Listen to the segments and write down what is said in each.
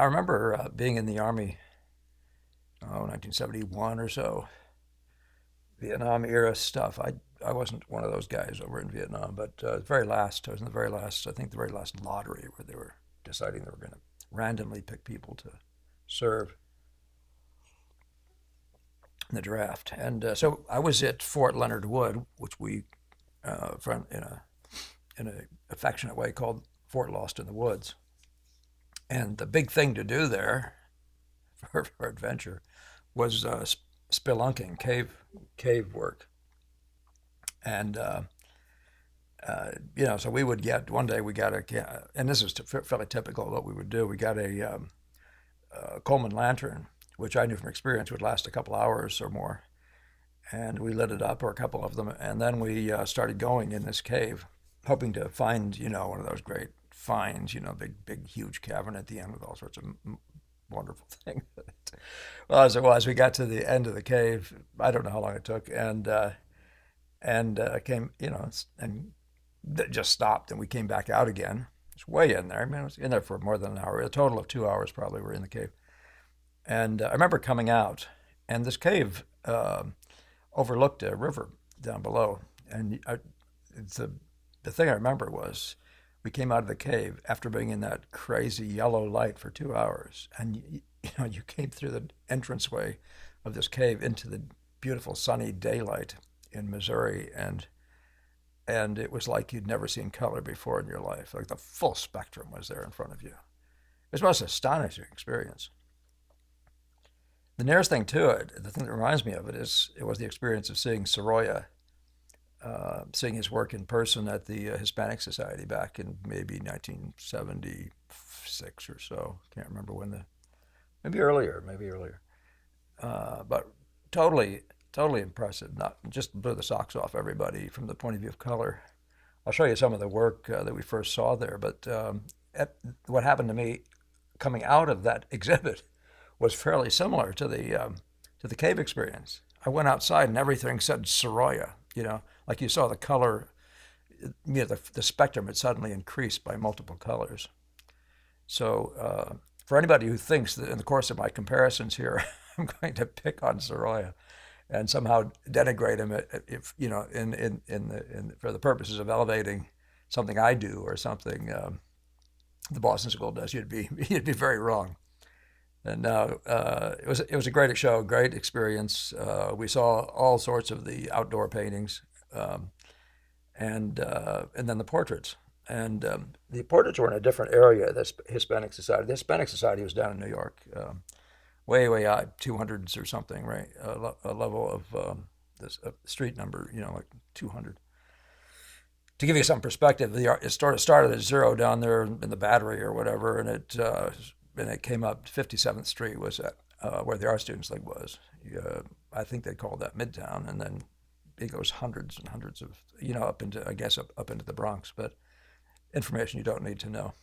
I remember being in the Army, 1971 or so, Vietnam era stuff. I wasn't one of those guys over in Vietnam, but I was in the very last, I think the very last lottery where they were deciding they were going to randomly pick people to serve in the draft. And so I was at Fort Leonard Wood, which we, from in a affectionate way, called Fort Lost in the Woods. And the big thing to do there for adventure was spelunking, cave work. And so we would get one day we got and this is fairly typical of what we would do. We got a Coleman lantern, which I knew from experience would last a couple hours or more, and we lit it up, or a couple of them, and then we started going in this cave, hoping to find one of those great finds, big huge cavern at the end with all sorts of wonderful things. Well, as we got to the end of the cave, I don't know how long it took, and came, and just stopped, and we came back out again. It's way in there. I mean, I was in there for more than an hour. A total of 2 hours probably were in the cave. And I remember coming out, and this cave overlooked a river down below. And the thing I remember was we came out of the cave after being in that crazy yellow light for 2 hours, and you came through the entranceway of this cave into the beautiful sunny daylight in Missouri, and it was like you'd never seen color before in your life. Like the full spectrum was there in front of you. It was the most astonishing experience. The nearest thing to it, the thing that reminds me of it, was the experience of seeing Sorolla, seeing his work in person at the Hispanic Society back in maybe 1976 or so. Can't remember when maybe earlier. But totally impressive. Not just blew the socks off everybody from the point of view of color. I'll show you some of the work that we first saw there. But what happened to me coming out of that exhibit was fairly similar to the cave experience. I went outside and everything said Sorolla. Like you saw the color, the spectrum had suddenly increased by multiple colors. So for anybody who thinks that in the course of my comparisons here, I'm going to pick on Sorolla and somehow denigrate him, if for the purposes of elevating something I do or something the Boston School does, you'd be very wrong. And it was a great show, great experience. We saw all sorts of the outdoor paintings, and then the portraits. And the portraits were in a different area. The Hispanic Society. The Hispanic Society was down in New York, way out, 200s or something, right? A level of this street number, like 200. To give you some perspective, it sort of started at 0 down there in the Battery or whatever, and it came up. 57th Street was where the Art Students League was. I think they called that Midtown, and then it goes hundreds and hundreds of, up into, I guess, up into the Bronx, but information you don't need to know.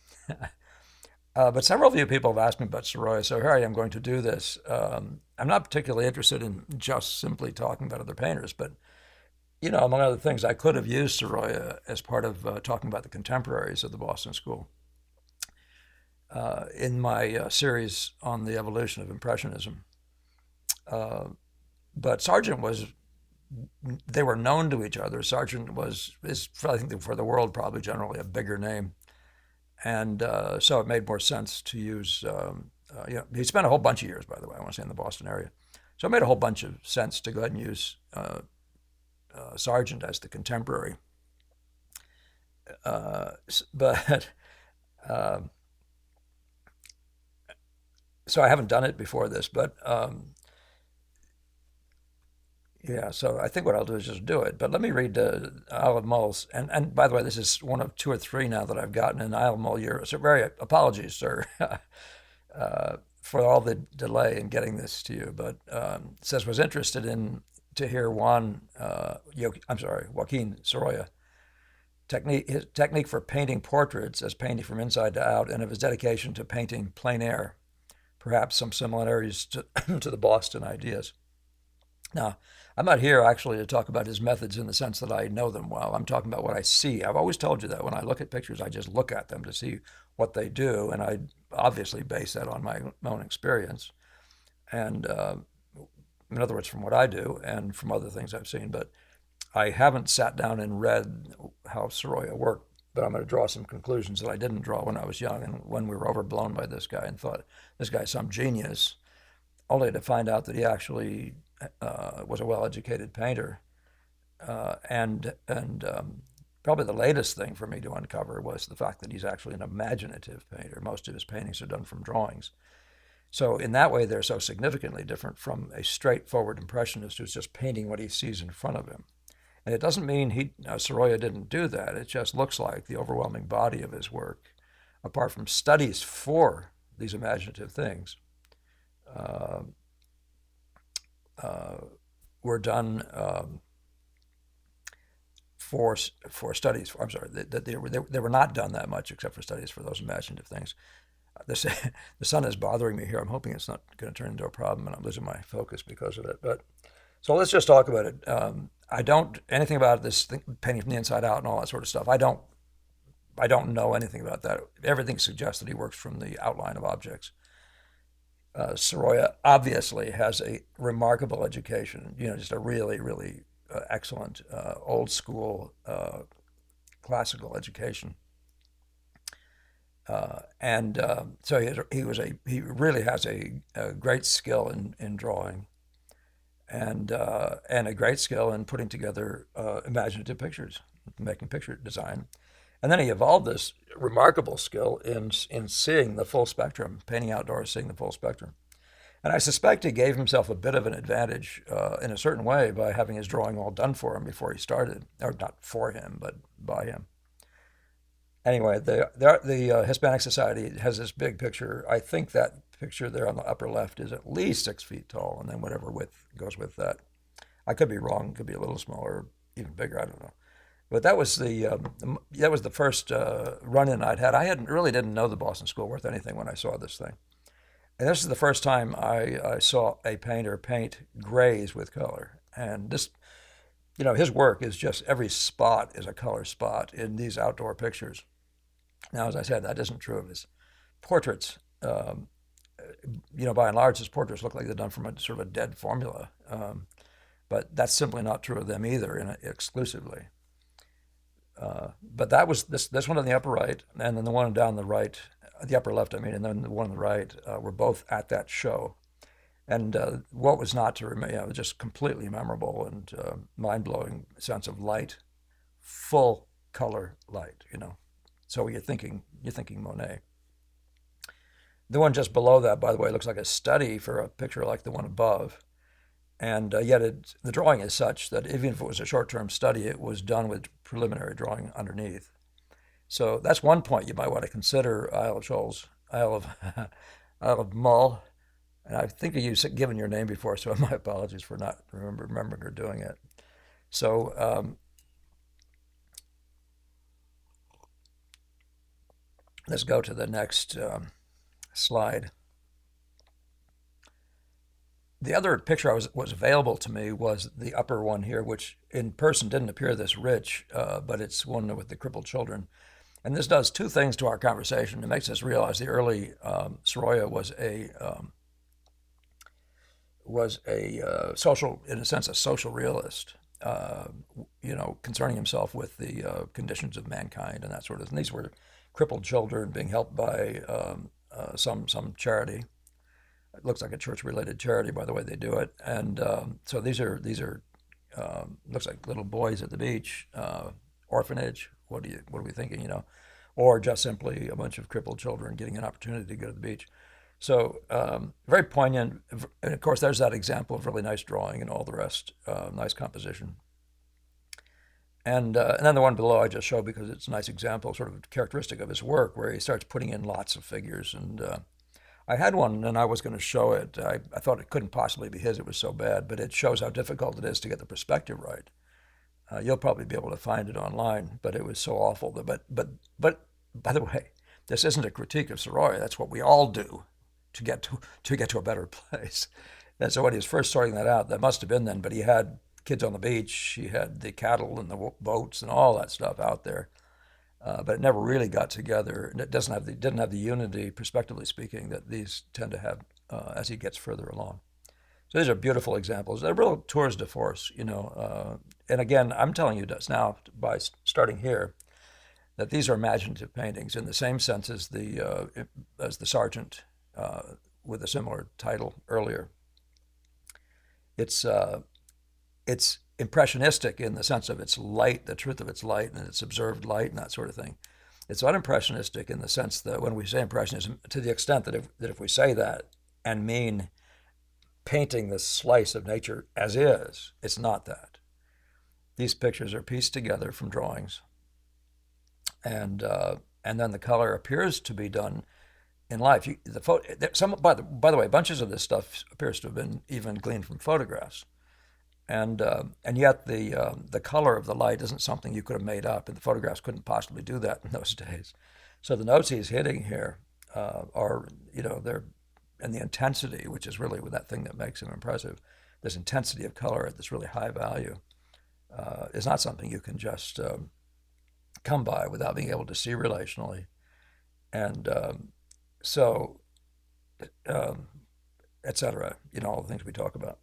But several of you people have asked me about Sorolla, so here I am going to do this. I'm not particularly interested in just simply talking about other painters, but, among other things, I could have used Sorolla as part of talking about the contemporaries of the Boston School. In my series on the evolution of Impressionism. But Sargent they were known to each other. Sargent is, I think, for the world, probably generally a bigger name. And so it made more sense to use, he spent a whole bunch of years, by the way, I want to say, in the Boston area. So it made a whole bunch of sense to go ahead and use Sargent as the contemporary. But so I haven't done it before this, but so I think what I'll do is just do it. But let me read Isle of Mull's. And by the way, this is one of 2 or 3 now that I've gotten in Isle of Mull. So very apologies, sir, for all the delay in getting this to you. But it says, was interested to hear Joaquin Sorolla his technique for painting portraits as painting from inside to out, and of his dedication to painting plein air. Perhaps some similarities to the Boston ideas. Now, I'm not here actually to talk about his methods in the sense that I know them well. I'm talking about what I see. I've always told you that when I look at pictures, I just look at them to see what they do, and I obviously base that on my own experience, and in other words, from what I do and from other things I've seen. But I haven't sat down and read how Sorolla worked, but I'm going to draw some conclusions that I didn't draw when I was young and when we were overblown by this guy and thought this guy's some genius, only to find out that he actually was a well-educated painter. And probably the latest thing for me to uncover was the fact that he's actually an imaginative painter. Most of his paintings are done from drawings. So in that way, they're so significantly different from a straightforward impressionist who's just painting what he sees in front of him. And it doesn't mean Sorolla didn't do that. It just looks like the overwhelming body of his work, apart from studies for these imaginative things, uh, uh, were done for studies. I'm sorry, that they were not done that much except for studies for those imaginative things. The sun is bothering me here. I'm hoping it's not going to turn into a problem and I'm losing my focus because of it. But so let's just talk about it. I don't anything about this thing, painting from the inside out and all that sort of stuff. I don't know anything about that. Everything suggests that he works from the outline of objects. Sorolla obviously has a remarkable education. Just a really, really excellent old school classical education. So he really has a great skill in drawing, and a great skill in putting together imaginative pictures, making picture design, and then he evolved this remarkable skill in seeing the full spectrum, painting outdoors, seeing the full spectrum. And I suspect he gave himself a bit of an advantage in a certain way by having his drawing all done for him before he started, or not for him, but by him. Anyway, the Hispanic Society has this big picture. I think that picture there on the upper left is at least 6 feet tall, and then whatever width goes with that. I could be wrong. It could be a little smaller, even bigger. I don't know. But that was the first run-in I'd had. Really didn't know the Boston School worth anything when I saw this thing. And this is the first time I saw a painter paint grays with color. And this, his work is just every spot is a color spot in these outdoor pictures. Now, as I said, that isn't true of his portraits. By and large, his portraits look like they're done from a sort of a dead formula. But that's simply not true of them either, exclusively. But that was this one on the upper right, and then the one down the right, the upper left, I mean, and then the one on the right were both at that show. And what was not to remain, just completely memorable and mind-blowing sense of light, full color light, So you're thinking Monet. The one just below that, by the way, looks like a study for a picture like the one above. And yet the drawing is such that even if it was a short-term study, it was done with preliminary drawing underneath. So that's one point you might want to consider Isle of Mull. And I think you've given your name before, so my apologies for not remembering or doing it. So let's go to the next slide. The other picture was available to me was the upper one here, which in person didn't appear this rich, but it's one with the crippled children. And this does two things to our conversation. It makes us realize the early Sorolla was a social, in a sense, a social realist, concerning himself with the conditions of mankind and that sort of thing. These were crippled children being helped by some charity. It looks like a church-related charity by the way they do it. And so these are looks like little boys at the beach, orphanage. What are we thinking? Or just simply a bunch of crippled children getting an opportunity to go to the beach. So very poignant. And of course, there's that example of really nice drawing and all the rest, nice composition. And then the one below I just showed because it's a nice example, sort of characteristic of his work, where he starts putting in lots of figures. And I had one, and I was going to show it. I thought it couldn't possibly be his; it was so bad. But it shows how difficult it is to get the perspective right. You'll probably be able to find it online, but it was so awful. But by the way, this isn't a critique of Sorolla. That's what we all do to get to a better place. And so when he was first sorting that out, that must have been then. But he had kids on the beach. He had the cattle and the boats and all that stuff out there. but it never really got together, and it didn't have the unity, prospectively speaking, that these tend to have as he gets further along. So these are beautiful examples. They're real tours de force, and again, I'm telling you this now by starting here that these are imaginative paintings in the same sense as the Sergeant with a similar title earlier. It's impressionistic in the sense of its light, the truth of its light, and its observed light, and that sort of thing. It's unimpressionistic in the sense that when we say impressionism, to the extent that if we say that and mean painting this slice of nature as is, it's not that. These pictures are pieced together from drawings, and then the color appears to be done in life. By the way, bunches of this stuff appears to have been even gleaned from photographs. And yet the color of the light isn't something you could have made up, and the photographs couldn't possibly do that in those days. So the notes he's hitting here are, they're, and the intensity, which is really that thing that makes him impressive. This intensity of color at this really high value is not something you can just come by without being able to see relationally, and so, etc. All the things we talk about.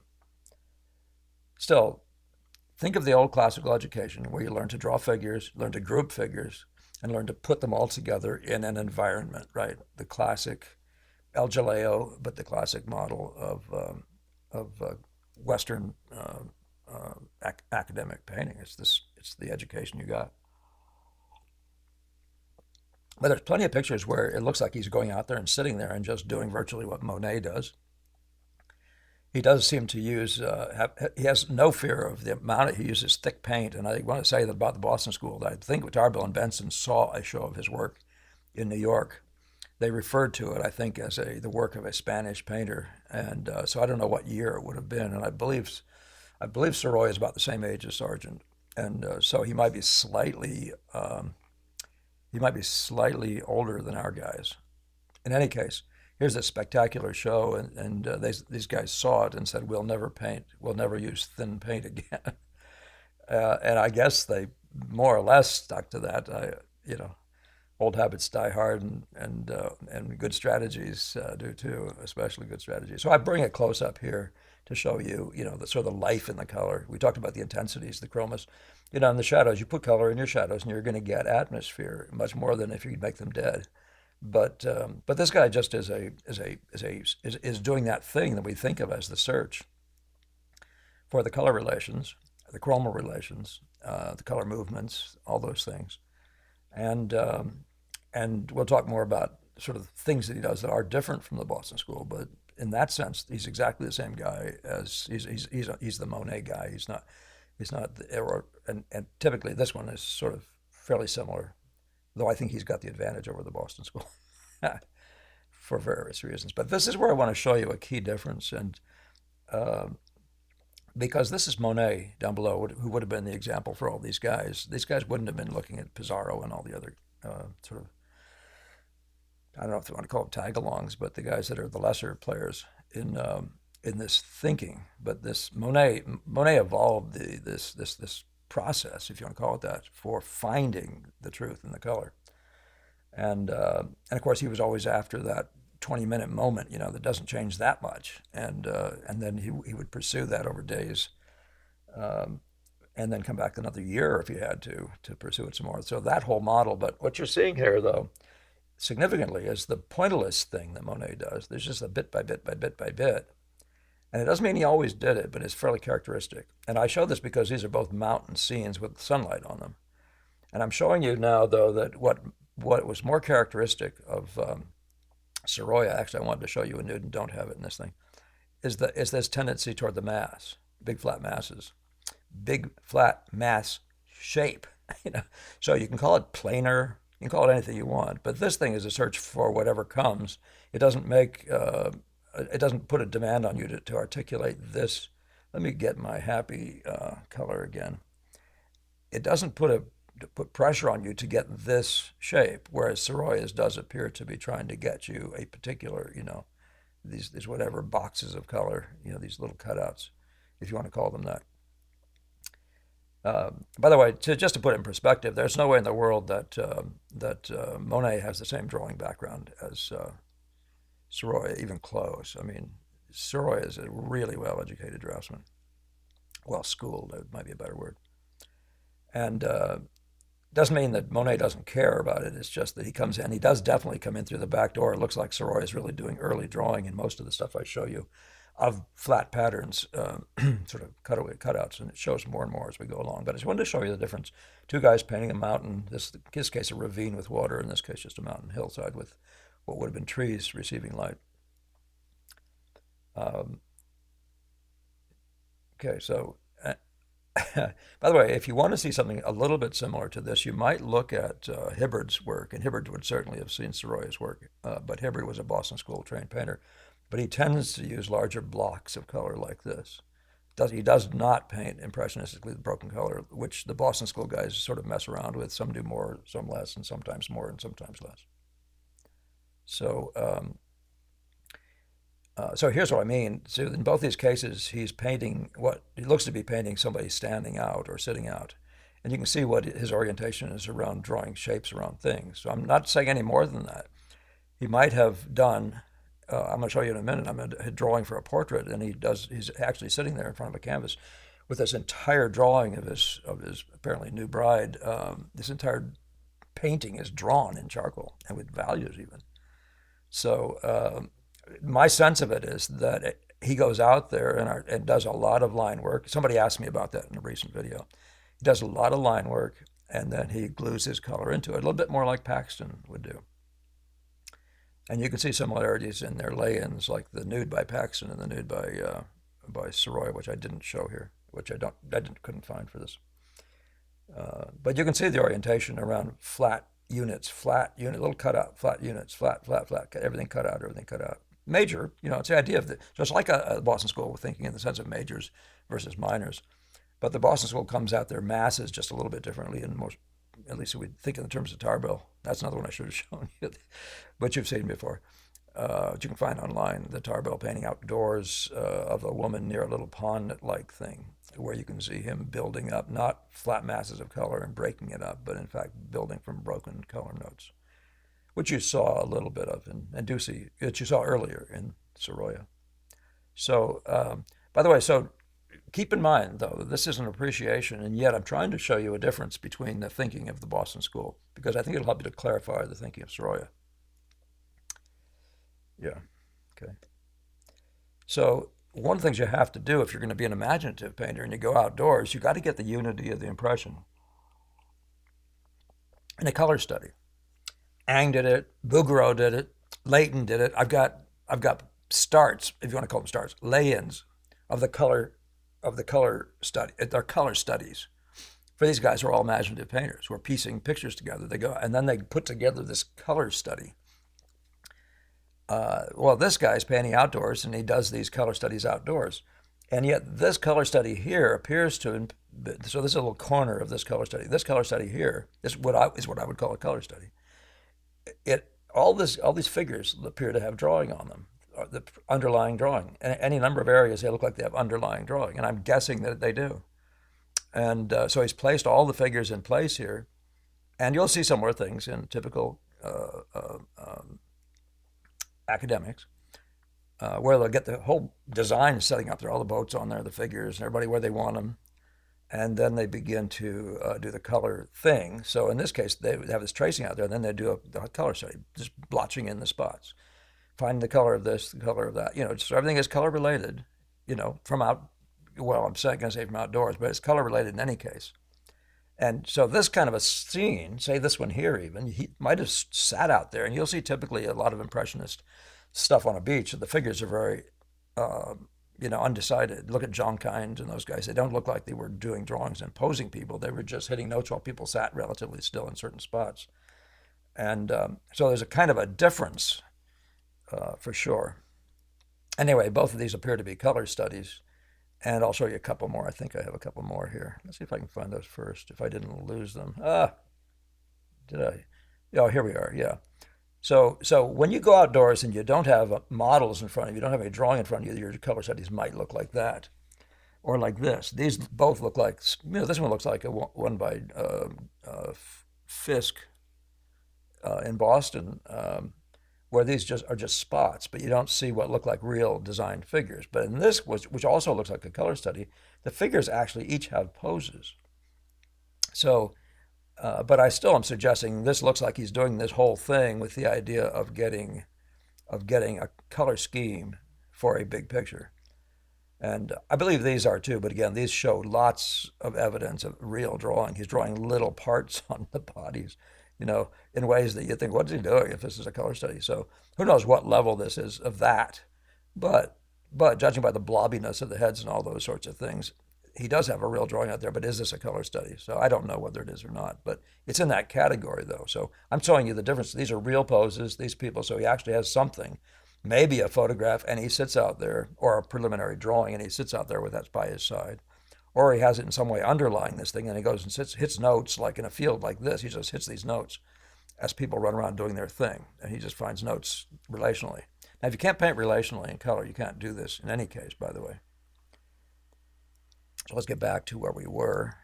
Still, think of the old classical education where you learn to draw figures, learn to group figures, and learn to put them all together in an environment, right? The classic El Jaleo, but the classic model of Western academic painting. It's the education you got. But there's plenty of pictures where it looks like he's going out there and sitting there and just doing virtually what Monet does. He does seem to use, he has no fear of the amount, he uses thick paint. And I want to say that about the Boston School, that I think Tarbell and Benson saw a show of his work in New York. They referred to it, I think, as the work of a Spanish painter. And so I don't know what year it would have been. And I believe Sorolla is about the same age as Sargent. And so he might be slightly older than our guys. In any case, here's a spectacular show, and these guys saw it and said, we'll never use thin paint again. And I guess they more or less stuck to that. Old habits die hard, and good strategies do too, especially good strategies. So I bring it close up here to show you, the sort of the life in the color. We talked about the intensities, the chromas. In the shadows, you put color in your shadows, and you're going to get atmosphere much more than if you make them dead. But this guy just is doing that thing that we think of as the search for the color relations, the chromal relations, the color movements, all those things, and we'll talk more about sort of things that he does that are different from the Boston School. But in that sense, he's exactly the same guy as he's the Monet guy. He's not and typically this one is sort of fairly similar, though I think he's got the advantage over the Boston School for various reasons. But this is where I want to show you a key difference, and because this is Monet down below, who would have been the example for all these guys. These guys wouldn't have been looking at Pizarro and all the other sort of, I don't know if you want to call them tag-alongs, but the guys that are the lesser players in this thinking. But this Monet evolved this process, if you want to call it that, for finding the truth in the color. And of course, he was always after that 20-minute moment, that doesn't change that much. And then he would pursue that over days, and then come back another year if he had to pursue it some more. So that whole model. But what you're seeing here, though, significantly, is the pointillist thing that Monet does. There's just a bit by bit by bit by bit. And it doesn't mean he always did it, but it's fairly characteristic. And I show this because these are both mountain scenes with sunlight on them. And I'm showing you now, though, that what was more characteristic of Sorolla, actually I wanted to show you in Newton, don't have it in this thing, is this tendency toward the mass, big flat masses, big flat mass shape. So you can call it planar, you can call it anything you want, but this thing is a search for whatever comes. It doesn't put a demand on you to articulate this. Let me get my happy color again. It doesn't put pressure on you to get this shape, whereas Sorolla's does appear to be trying to get you a particular, these whatever boxes of color, these little cutouts, if you want to call them that. By the way, just to put it in perspective, there's no way in the world that Monet has the same drawing background as Sorolla, even close. I mean, Sorolla is a really well-educated draftsman, well-schooled, that might be a better word. And doesn't mean that Monet doesn't care about it. It's just that he comes in. He does definitely come in through the back door. It looks like Sorolla is really doing early drawing in most of the stuff I show you of flat patterns, sort of cutaway cutouts, and it shows more and more as we go along. But I just wanted to show you the difference. Two guys painting a mountain, in this case a ravine with water, in this case just a mountain hillside with what would have been trees receiving light. Okay, so by the way, if you want to see something a little bit similar to this, you might look at Hibbard's work, and Hibbard would certainly have seen Sorolla's work, but Hibbard was a Boston School trained painter. But he tends to use larger blocks of color like this. He does not paint impressionistically the broken color, which the Boston School guys sort of mess around with. Some do more, some less, and sometimes more and sometimes less. So, so here's what I mean. So in both these cases, he's painting what he looks to be painting somebody standing out or sitting out. And you can see what his orientation is around drawing shapes around things. So I'm not saying any more than that. He might have done, I'm going to show you in a minute, I'm a drawing for a portrait, and he's actually sitting there in front of a canvas with this entire drawing of his apparently new bride. This entire painting is drawn in charcoal and with values even. So my sense of it is that he goes out there and does a lot of line work. Somebody asked me about that in a recent video. He does a lot of line work, and then he glues his color into it, a little bit more like Paxton would do. And you can see similarities in their lay-ins, like the nude by Paxton and the nude by Sorolla, which I didn't show here, which couldn't find for this. But you can see the orientation around flat units, little cutout, flat units, flat, everything cut out. Major, it's the idea of just like a Boston School thinking in the sense of majors versus minors. But the Boston School comes at their masses just a little bit differently, and at least we think in terms of Tarbell. That's another one I should have shown you, but you've seen before. You can find online the Tarbell painting outdoors of a woman near a little pond-like thing, where you can see him building up not flat masses of color and breaking it up, but in fact building from broken color notes, which you saw a little bit of, and do see, that you saw earlier in Sorolla. So, by the way, so keep in mind, though, that this is an appreciation, and yet I'm trying to show you a difference between the thinking of the Boston School, because I think it'll help you to clarify the thinking of Sorolla. Yeah, okay. So one of the things you have to do if you're going to be an imaginative painter and you go outdoors, you got to get the unity of the impression in a color study. Ang did it, Bouguereau did it, Leighton did it. I've got starts, if you want to call them starts, lay-ins of the color study. They're color studies. For these guys who are all imaginative painters who are piecing pictures together. They go and then they put together this color study. Well, this guy's painting outdoors, and he does these color studies outdoors. And yet this color study here appears to, so this is a little corner of this color study. This color study here is what I would call a color study. All these figures appear to have drawing on them, the underlying drawing. And any number of areas, they look like they have underlying drawing, and I'm guessing that they do. And so he's placed all the figures in place here, and you'll see some more things in typical academics, where they'll get the whole design setting up there, all the boats on there, the figures, and everybody where they want them. And then they begin to do the color thing. So in this case, they have this tracing out there, and then they do a color study, just blotching in the spots. Find the color of this, the color of that. So everything is color related, from out, well, I'm going to say from outdoors, but it's color related in any case. And so this kind of a scene, say this one here even, he might have sat out there, and you'll see typically a lot of impressionist stuff on a beach. The figures are very, undecided. Look at John Kind and those guys. They don't look like they were doing drawings and posing people. They were just hitting notes while people sat relatively still in certain spots. And so there's a kind of a difference for sure. Anyway, both of these appear to be color studies. And I'll show you a couple more. I think I have a couple more here. Let's see if I can find those first, if I didn't lose them. Did I? Oh, here we are, yeah. So when you go outdoors and you don't have models in front of you, you don't have a drawing in front of you, your color studies might look like that. or like this. These both look like, this one looks like one by Fisk in Boston, where these are just spots, but you don't see what look like real designed figures. But in this, which also looks like a color study, the figures actually each have poses. So, but I still am suggesting this looks like he's doing this whole thing with the idea of getting a color scheme for a big picture. And I believe these are too, but again, these show lots of evidence of real drawing. He's drawing little parts on the bodies, in ways that you think, what's he doing if this is a color study? So who knows what level this is of that. But judging by the blobbiness of the heads and all those sorts of things, he does have a real drawing out there, but is this a color study? So I don't know whether it is or not, but it's in that category though. So I'm showing you the difference. These are real poses, these people, so he actually has something, maybe a photograph, and he sits out there, or a preliminary drawing, and he sits out there with that by his side. Or he has it in some way underlying this thing, and he goes and hits notes like in a field like this. He just hits these notes as people run around doing their thing, and he just finds notes relationally. Now, if you can't paint relationally in color, you can't do this in any case, by the way. So let's get back to where we were.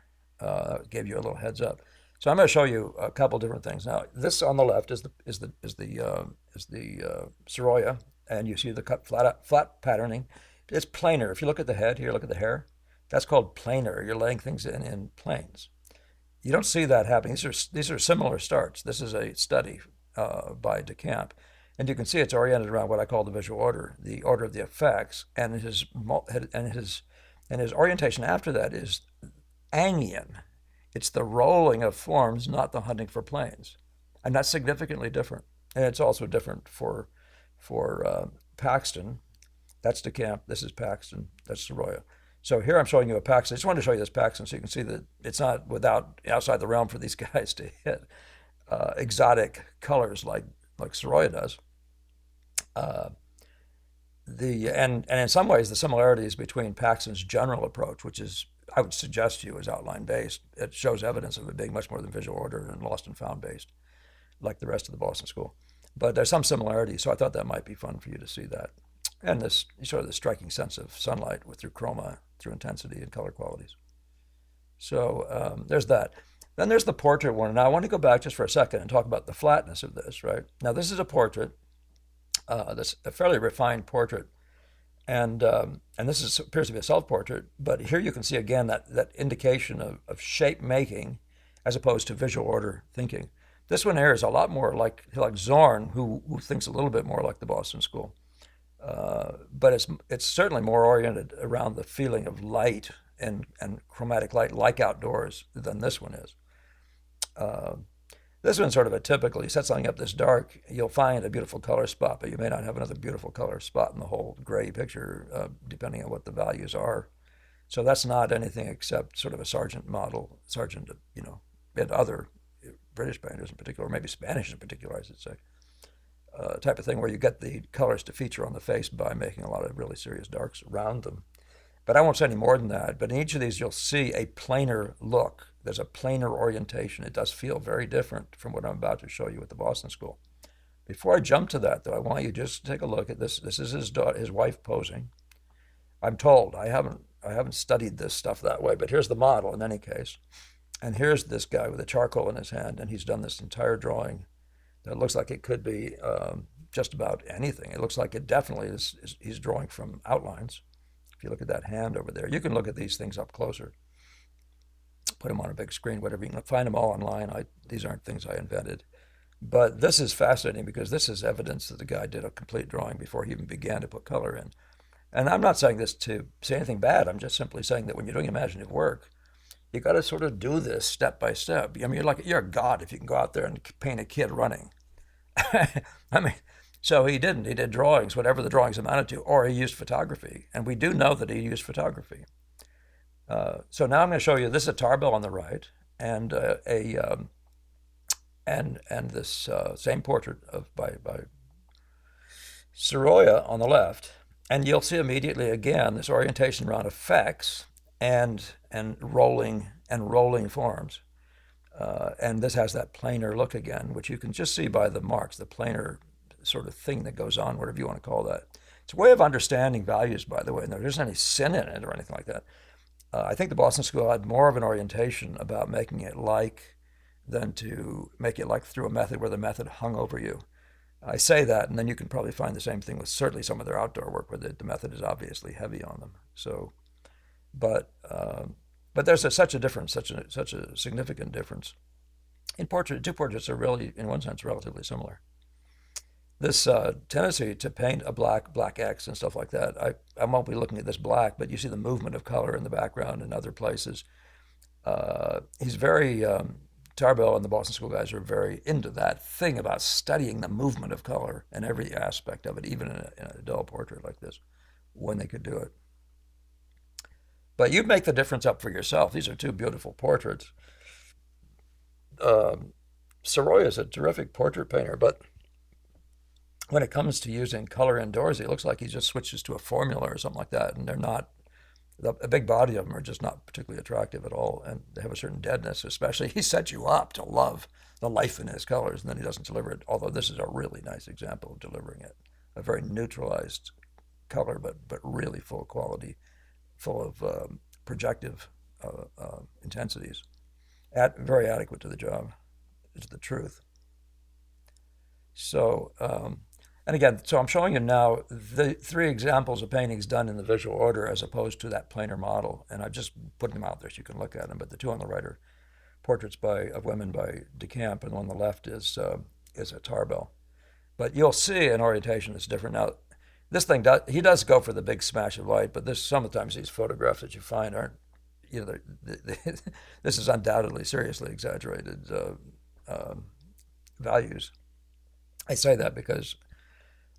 Gave you a little heads up. So I'm going to show you a couple different things. Now, this on the left is the Sorolla, and you see the cut flat patterning. It's planar. If you look at the head here, look at the hair. That's called planar. You're laying things in planes. You don't see that happening. These are similar starts. This is a study by DeCamp, and you can see it's oriented around what I call the visual order, the order of the effects, and his orientation after that is Angian. It's the rolling of forms, not the hunting for planes, and that's significantly different. And it's also different for Paxton. That's DeCamp. This is Paxton. That's Sorolla. So here I'm showing you a Paxton. I just wanted to show you this Paxton so you can see that it's not outside the realm for these guys to hit exotic colors like Sorolla does. And in some ways the similarities between Paxton's general approach, which is, I would suggest to you, is outline based. It shows evidence of it being much more than visual order and lost and found based, like the rest of the Boston School. But there's some similarities, so I thought that might be fun for you to see that. And this sort of the striking sense of sunlight through chroma, through intensity and color qualities. So there's that. Then there's the portrait one. Now I want to go back just for a second and talk about the flatness of this, right? Now this is a portrait, that's a fairly refined portrait, and this appears to be a self-portrait, but here you can see again that indication of shape making as opposed to visual order thinking. This one here is a lot more like Zorn, who thinks a little bit more like the Boston School. But it's certainly more oriented around the feeling of light and chromatic light, like outdoors, than this one is. This one's sort of a typical. You set something up this dark, you'll find a beautiful color spot, but you may not have another beautiful color spot in the whole gray picture, depending on what the values are. So that's not anything except sort of a Sargent model, and other British painters in particular, or maybe Spanish in particular, I should say. Type of thing where you get the colors to feature on the face by making a lot of really serious darks around them. But I won't say any more than that. But in each of these, you'll see a planar look. There's a planar orientation. It does feel very different from what I'm about to show you at the Boston School. Before I jump to that, though, I want you just to take a look at this. This is his wife posing. I'm told. I haven't studied this stuff that way, but here's the model in any case. And here's this guy with a charcoal in his hand, and he's done this entire drawing. It looks like it could be just about anything. It looks like it definitely is. He's drawing from outlines. If you look at that hand over there, you can look at these things up closer. Put them on a big screen, whatever. You can find them all online. These aren't things I invented. But this is fascinating because this is evidence that the guy did a complete drawing before he even began to put color in. And I'm not saying this to say anything bad. I'm just simply saying that when you're doing imaginative work, you got to sort of do this step by step. I mean, you're a god if you can go out there and paint a kid running. I mean, so he didn't. He did drawings, whatever the drawings amounted to, or he used photography. And we do know that he used photography. So now I'm going to show you this is a tarbell on the right, and this same portrait by Sorolla on the left, and you'll see immediately again this orientation around effects and rolling forms, and this has that planar look again, which you can just see by the marks, the planar sort of thing that goes on, whatever you want to call that. It's a way of understanding values, by the way, and there isn't any sin in it or anything like that. I think the Boston School had more of an orientation about making it like than to make it like through a method where the method hung over you. I say that, and then you can probably find the same thing with certainly some of their outdoor work where the method is obviously heavy on them. So, but but there's such a difference, such a significant difference. In portrait, two portraits are really, in one sense, relatively similar. This tendency to paint a black X and stuff like that, I won't be looking at this black, but you see the movement of color in the background in other places. He's very, Tarbell and the Boston School guys are very into that thing about studying the movement of color and every aspect of it, even in a dull portrait like this, when they could do it. But you make the difference up for yourself. These are two beautiful portraits. Sorolla is a terrific portrait painter, but when it comes to using color indoors, it looks like he just switches to a formula or something like that, and they're not. A big body of them are just not particularly attractive at all, and they have a certain deadness. Especially, he sets you up to love the life in his colors, and then he doesn't deliver it. Although this is a really nice example of delivering it, a very neutralized color, but really full quality, full of projective intensities, very adequate to the job. Is the truth. So, and again, so I'm showing you now the three examples of paintings done in the visual order as opposed to that planar model. And I've just put them out there so you can look at them. But the two on the right are portraits of women by DeCamp, and on the left is a Tarbell. But you'll see an orientation that's different. Now, this thing he does go for the big smash of light, but sometimes these photographs that you find aren't, this is undoubtedly seriously exaggerated values. I say that because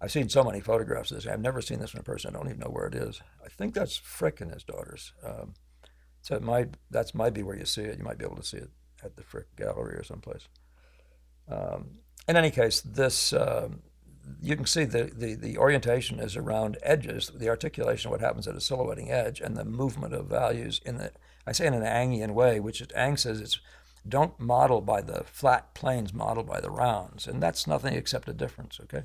I've seen so many photographs of this. I've never seen this in person. I don't even know where it is. I think that's Frick and his daughters. So that might be where you see it. You might be able to see it at the Frick Gallery or someplace. In any case, this you can see the orientation is around edges, the articulation of what happens at a silhouetting edge, and the movement of values I say in an Angian way, which Ang says it's don't model by the flat planes, model by the rounds. And that's nothing except a difference, okay?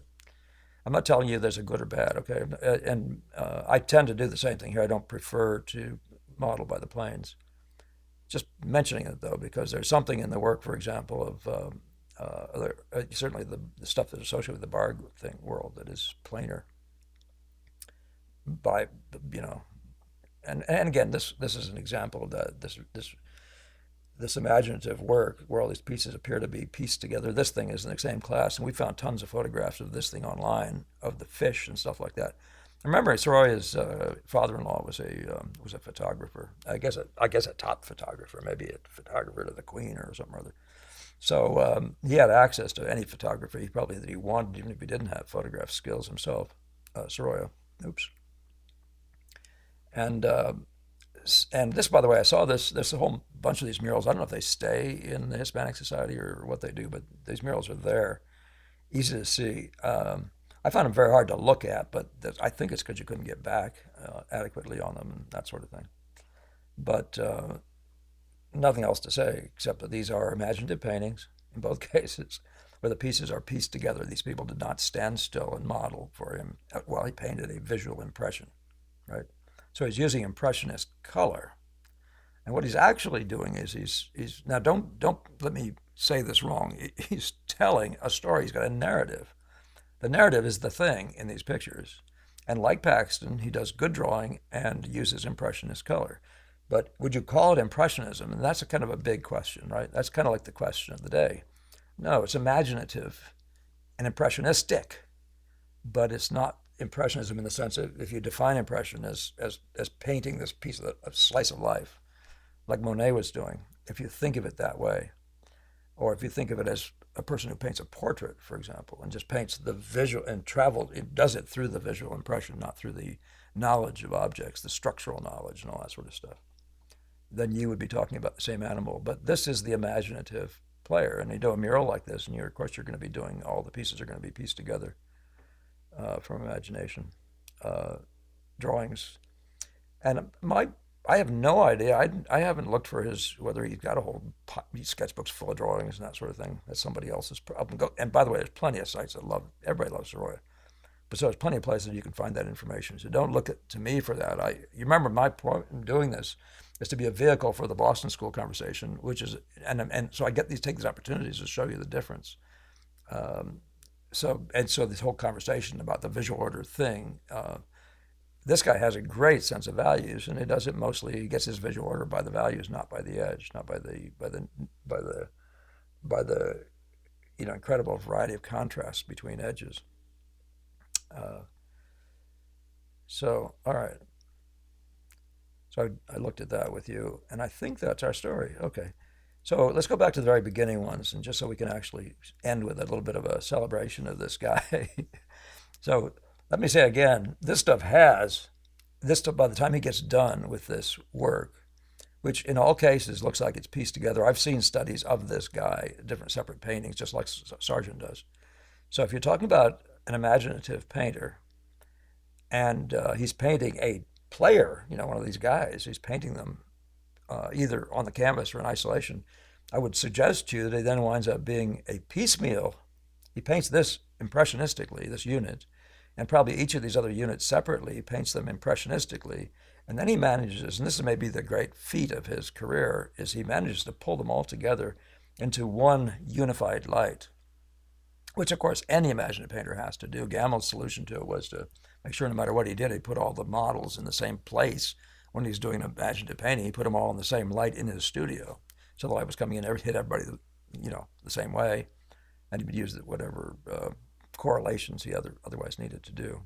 I'm not telling you there's a good or bad, okay? And I tend to do the same thing here. I don't prefer to model by the planes. Just mentioning it, though, because there's something in the work, for example, of certainly the stuff that's associated with the Barg world that is planar. By, and again, this is an example of that, this imaginative work where all these pieces appear to be pieced together. This thing is in the same class, and we found tons of photographs of this thing online, of the fish and stuff like that. Remember, Sorolla's father-in-law was a photographer. I guess a top photographer, maybe a photographer to the Queen or something or other. So he had access to any photography that he wanted, even if he didn't have photograph skills himself. Sorolla, oops. And this, by the way, I saw this. There's a whole bunch of these murals. I don't know if they stay in the Hispanic Society or what they do, but these murals are there, easy to see. I found them very hard to look at, but I think it's because you couldn't get back adequately on them and that sort of thing. But nothing else to say except that these are imaginative paintings in both cases, where the pieces are pieced together. These people did not stand still and model for him while he painted a visual impression, right? So he's using impressionist color. And what he's actually doing is he's now don't let me say this wrong. He's telling a story. He's got a narrative. The narrative is the thing in these pictures. And like Paxton, he does good drawing and uses impressionist color. But would you call it impressionism? And that's a kind of a big question, right? That's kind of like the question of the day. No, it's imaginative and impressionistic, but it's not impressionism in the sense of if you define impression as painting this piece of a slice of life, like Monet was doing, if you think of it that way, or if you think of it as a person who paints a portrait, for example, and just paints the visual and it does it through the visual impression, not through the knowledge of objects, the structural knowledge and all that sort of stuff, then you would be talking about the same animal. But this is the imaginative player, and you do a mural like this, and of course you're going to be doing, all the pieces are going to be pieced together from imagination, drawings. And I have no idea. I haven't looked for whether he's got a whole sketchbooks full of drawings and that sort of thing. That's somebody else's problem. And by the way, there's plenty of sites that everybody loves Sorolla. But so there's plenty of places you can find that information. So don't look to me for that. You remember my point in doing this is to be a vehicle for the Boston School conversation, which is, and so I take these opportunities to show you the difference. So this whole conversation about the visual order thing, this guy has a great sense of values, and he does it mostly. He gets his visual order by the values, not by the edge, not by the incredible variety of contrasts between edges. So all right. So I looked at that with you, and I think that's our story. Okay. So let's go back to the very beginning ones, and just so we can actually end with a little bit of a celebration of this guy. So let me say again, this stuff, by the time he gets done with this work, which in all cases looks like it's pieced together. I've seen studies of this guy, different separate paintings, just like Sargent does. So if you're talking about an imaginative painter, and he's painting a player, one of these guys, he's painting them either on the canvas or in isolation, I would suggest to you that he then winds up being a piecemeal. He paints this impressionistically, this unit, and probably each of these other units separately, he paints them impressionistically. And then he manages, and this is maybe the great feat of his career, is he manages to pull them all together into one unified light, which of course any imaginative painter has to do. Gamel's solution to it was to make sure no matter what he did, he put all the models in the same place. When he's doing an imaginative painting, he put them all in the same light in his studio. So the light was coming in, hit everybody, the same way, and he would use whatever correlations he otherwise needed to do.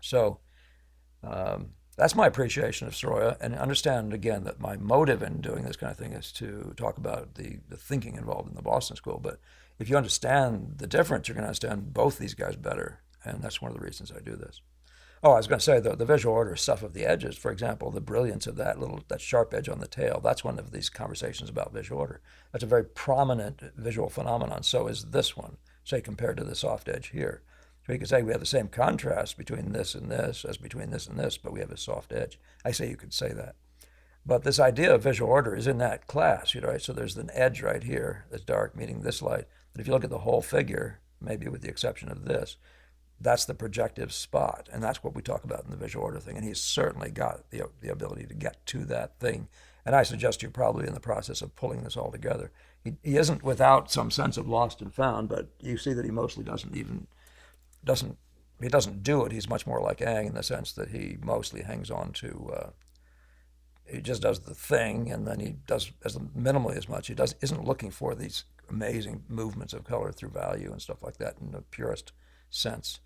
So that's my appreciation of Sorolla, and understand again that my motive in doing this kind of thing is to talk about the thinking involved in the Boston School. But if you understand the difference, you're going to understand both these guys better, and that's one of the reasons I do this. Oh, I was going to say the visual order stuff of the edges, for example, the brilliance of that sharp edge on the tail. That's one of these conversations about visual order. That's a very prominent visual phenomenon. So is this one, say, compared to the soft edge here. So you could say we have the same contrast between this and this as between this and this, but we have a soft edge. I say you could say that. But this idea of visual order is in that class, right? So there's an edge right here that's dark, meaning this light. But if you look at the whole figure, maybe with the exception of this, that's the projective spot, and that's what we talk about in the visual order thing. And he's certainly got the ability to get to that thing. And I suggest you're probably in the process of pulling this all together. He isn't without some sense of lost and found, but you see that he mostly doesn't do it. He's much more like Ang in the sense that he mostly hangs on to. He just does the thing, and then he does as minimally as much. He isn't looking for these amazing movements of color through value and stuff like that in the purest sense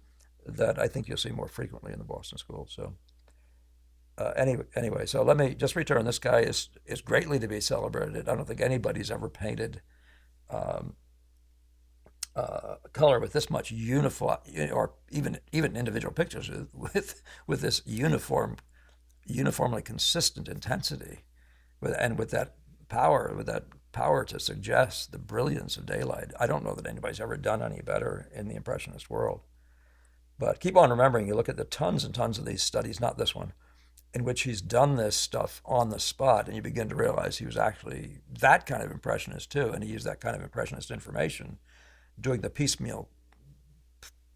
that I think you'll see more frequently in the Boston School. So anyway, so let me just return. This guy is greatly to be celebrated. I don't think anybody's ever painted color with this much uniform, or even individual pictures with this uniformly consistent intensity, with that power to suggest the brilliance of daylight. I don't know that anybody's ever done any better in the Impressionist world. But keep on remembering, you look at the tons and tons of these studies, not this one, in which he's done this stuff on the spot, and you begin to realize he was actually that kind of impressionist too, and he used that kind of impressionist information, doing the piecemeal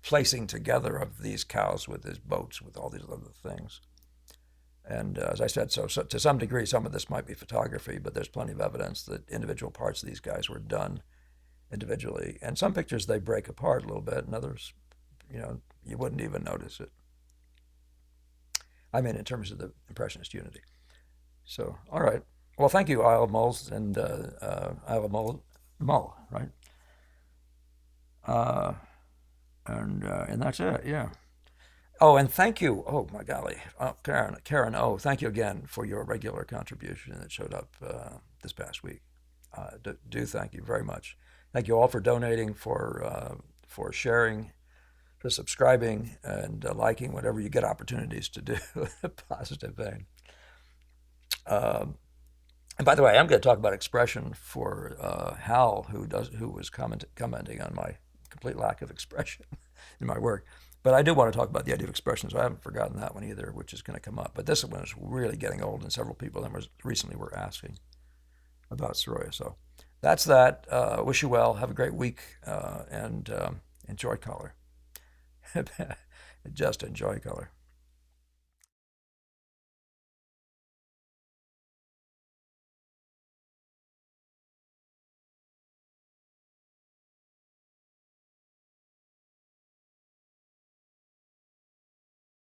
placing together of these cows with his boats, with all these other things. And as I said, so to some degree, some of this might be photography, but there's plenty of evidence that individual parts of these guys were done individually. And some pictures, they break apart a little bit, and others, you wouldn't even notice it. I mean, in terms of the Impressionist unity. So, all right. Well, thank you, Isle of Mull and Isle of Mull, right? And that's it, yeah. Oh, and thank you. Oh, my golly. Karen, thank you again for your regular contribution that showed up this past week. Do thank you very much. Thank you all for donating, for sharing, for subscribing, and liking whatever you get opportunities to do in a positive vein. And by the way, I'm going to talk about expression for Hal, who was commenting on my complete lack of expression in my work. But I do want to talk about the idea of expression, so I haven't forgotten that one either, which is going to come up. But this one is really getting old, and several people recently were asking about Sorolla. So that's that. Wish you well. Have a great week, and enjoy color. Just enjoy color.